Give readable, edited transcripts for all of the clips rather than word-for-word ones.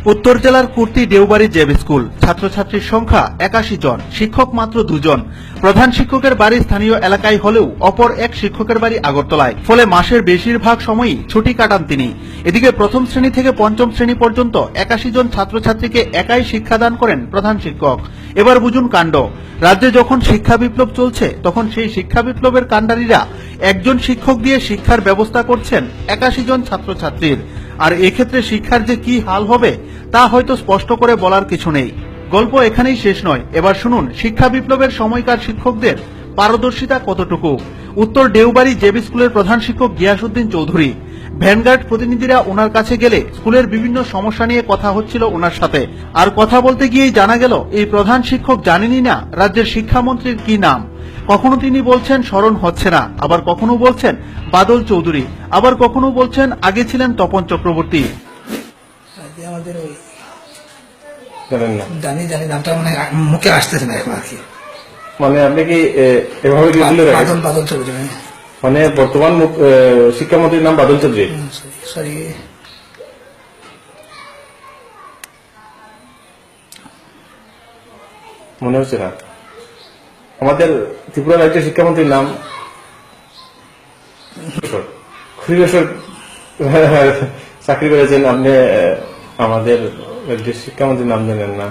উত্তর জেলার কুর্তি দেওবাড়ি জেব স্কুল, ছাত্রছাত্রীর সংখ্যা ৮১ জন, শিক্ষক মাত্র ২ জন। প্রধান শিক্ষকের বাড়ি স্থানীয় এলাকায় হলেও অপর এক শিক্ষকের বাড়ি আগরতলায়, ফলে মাসের বেশিরভাগ সময়ই ছুটি কাটান তিনি। এদিকে প্রথম শ্রেণী থেকে পঞ্চম শ্রেণী পর্যন্ত ৮১ জন ছাত্রছাত্রীকে একাই শিক্ষাদান করেন প্রধান শিক্ষক। এবার বুঝুন কাণ্ড। রাজ্যে যখন শিক্ষা বিপ্লব চলছে, তখন সেই শিক্ষা বিপ্লবের কাণ্ডারীরা একজন শিক্ষক দিয়ে শিক্ষার ব্যবস্থা করছেন ৮১ জন ছাত্রছাত্রীর। আর এক্ষেত্রে শিক্ষার যে কি হাল হবে তা হয়তো স্পষ্ট করে বলার কিছু নেই। গল্প এখানেই শেষ নয়। এবার শুনুন শিক্ষা বিপ্লবের সময়কার শিক্ষকদের পারদর্শিতা কতটুকু। উত্তর দেওবাড়ি জেবি স্কুলের প্রধান শিক্ষক গিয়াসউদ্দিন চৌধুরী। ভ্যানগার্ড প্রতিনিধিরা ওনার কাছে গেলে স্কুলের বিভিন্ন সমস্যা নিয়ে কথা হচ্ছিল ওনার সাথে। আর কথা বলতে গিয়েই জানা গেল এই প্রধান শিক্ষক জানেনই না রাজ্যের শিক্ষামন্ত্রীর কি নাম। কখনো তিনি বলছেন স্মরণ হচ্ছে না, আবার কখনো বলছেন বাদল চৌধুরী, আবার কখনো বলছেন আগে ছিলেন তপন চক্রবর্তী। আমাদের ওই জানেন না? জানি জানি নামটা মানে মুখে আসতেছে না এখন আর কি। মানে আপনি কি এভাবে কি ভুলে রাখেন? বাদল বাদল চৌধুরী, মানে বর্তমান শিক্ষামন্ত্রীর নাম বাদল চৌধুরী। সরি মনে হচ্ছে না। আমাদের ত্রিপুরা রাজ্যের শিক্ষামন্ত্রীর নাম খুরিবেশ্বর চাকরি করেছেন আপনি। আমাদের রাজ্যের শিক্ষামন্ত্রীর নাম জানেন না?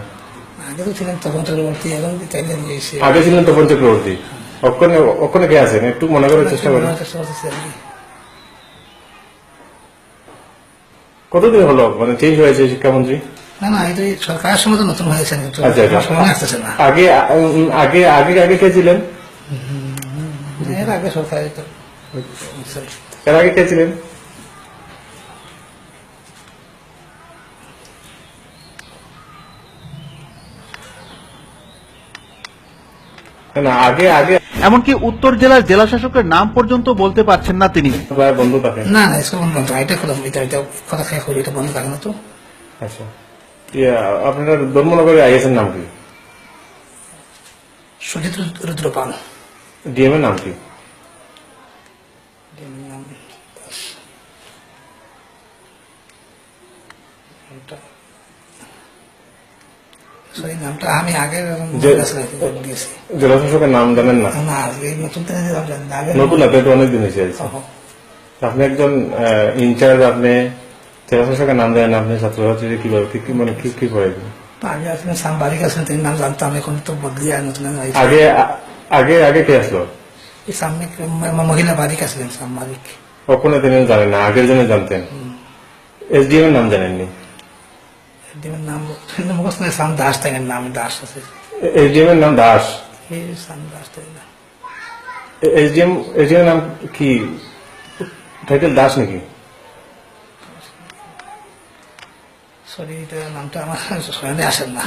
আগে তো ছিলেন তপন চক্রবর্তী, এখন চাইলেন আগে ছিলেন তপন চক্রবর্তী। ওখানে কে আছেন একটু মনে করার চেষ্টা করেন। কতদিন হলো মানে চেঞ্জ হয়েছে শিক্ষামন্ত্রী? না না, এই তো সরকারের সময় তো নতুন হয়েছে, মনে আসতেছে না। আগে আগে আগে আগে কে ছিলেন? এর আগে সরকার এর আগে কে ছিলেন? না আগে আগে এমনকি উত্তর জেলার জেলা শাসকের নাম পর্যন্ত বলতে পারছেন না তিনি। বন্ধু থাকে না না, স্কুল বন্ধ, এটা কথা খেয়ে করি, এটা বন্ধ থাকে না তো। আচ্ছা, আপনার ধর্মনগরে আইএসের নাম কি? সুজিত রুদ্রপাল। ডিএম এর নাম কি? নামটা আমি আগে জেলা শাসকের নাম জানেন না? নতুন নতুন আপনি তো অনেকদিন হয়েছে। আপনি একজন ইনচার্জ, আপনি জেলা শাসকের নাম জানেন? আপনি ছাত্রছাত্রী কিভাবে মানে কি করে? আগে আসলে সাংবাদিক আছেন, তিনি নাম জানতাম, এখন তো বদলি নতুন আগে আগে আগে কে আসলো? সামনে মহিলা বারিক আসলেন সাংবাদিক। ওখানে তিনি জানেন না, আগের জন্য জানতেন। এসডিএম এর নাম জানেননি? নাম মুখস্থ নেই, সাম দাস তাই নাম, দাস আছে। এসডিএম এর নাম দাস? সাম দাস তাই না? এসডিএম এর নাম কি? টাইটেল দাস নাকি? সরি, এটা নামটা আমার স্মরণে আসেন না।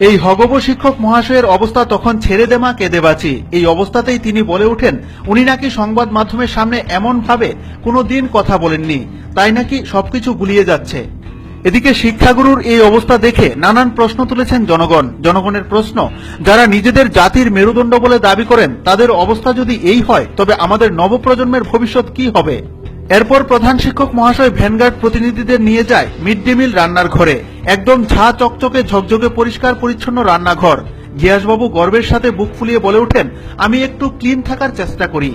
এই হগব শিক্ষক মহাশয়ের অবস্থা তখন ছেড়ে দেমা কেঁদে বাঁচি। এই অবস্থাতেই তিনি বলে ওঠেন উনি নাকি সংবাদ মাধ্যমের সামনে এমন ভাবে কোনোদিন কথা বলেননি, তাই নাকি সবকিছু গুলিয়ে যাচ্ছে। এদিকে শিক্ষাগুরুর এই অবস্থা দেখে নানান প্রশ্ন তুলেছেন জনগণ। জনগণের প্রশ্ন, যারা নিজেদের জাতির মেরুদণ্ড বলে দাবি করেন তাদের অবস্থা যদি এই হয় তবে আমাদের নবপ্রজন্মের ভবিষ্যৎ কি হবে? এরপর প্রধান শিক্ষক মহাশয় ভ্যানগার্ড প্রতিনিধিদের নিয়ে যায় মিড ডে মিল রান্নার ঘরে। একদম ঝা চকচকে ঝকঝকে পরিষ্কার পরিচ্ছন্ন রান্নাঘর। গিয়াসবাবু গর্বের সাথে বুক ফুলিয়ে বলে ওঠেন, আমি একটু ক্লিন থাকার চেষ্টা করি।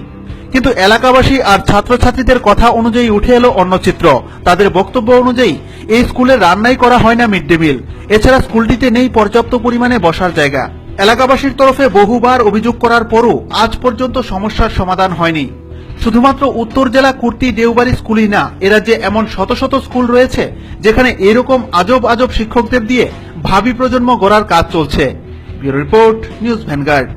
কিন্তু এলাকাবাসী আর ছাত্রছাত্রীদের কথা অনুযায়ী উঠে এলো অন্য চিত্র। তাদের বক্তব্য অনুযায়ী এই স্কুলে রান্নাই করা হয় না মিড ডে মিল, এছাড়া স্কুলটিতে নেই পর্যাপ্ত পরিমাণে বসার জায়গা। এলাকাবাসীর তরফে বহুবার অভিযোগ করার পরও আজ পর্যন্ত সমস্যার সমাধান হয়নি। শুধুমাত্র উত্তর জেলা কুর্তি দেওবাড়ি স্কুলই না, এ রাজ্যে এমন শত শত স্কুল রয়েছে যেখানে এরকম আজব আজব শিক্ষকদের দিয়ে ভাবি প্রজন্ম গড়ার কাজ চলছে। Bureau report, news vanguard.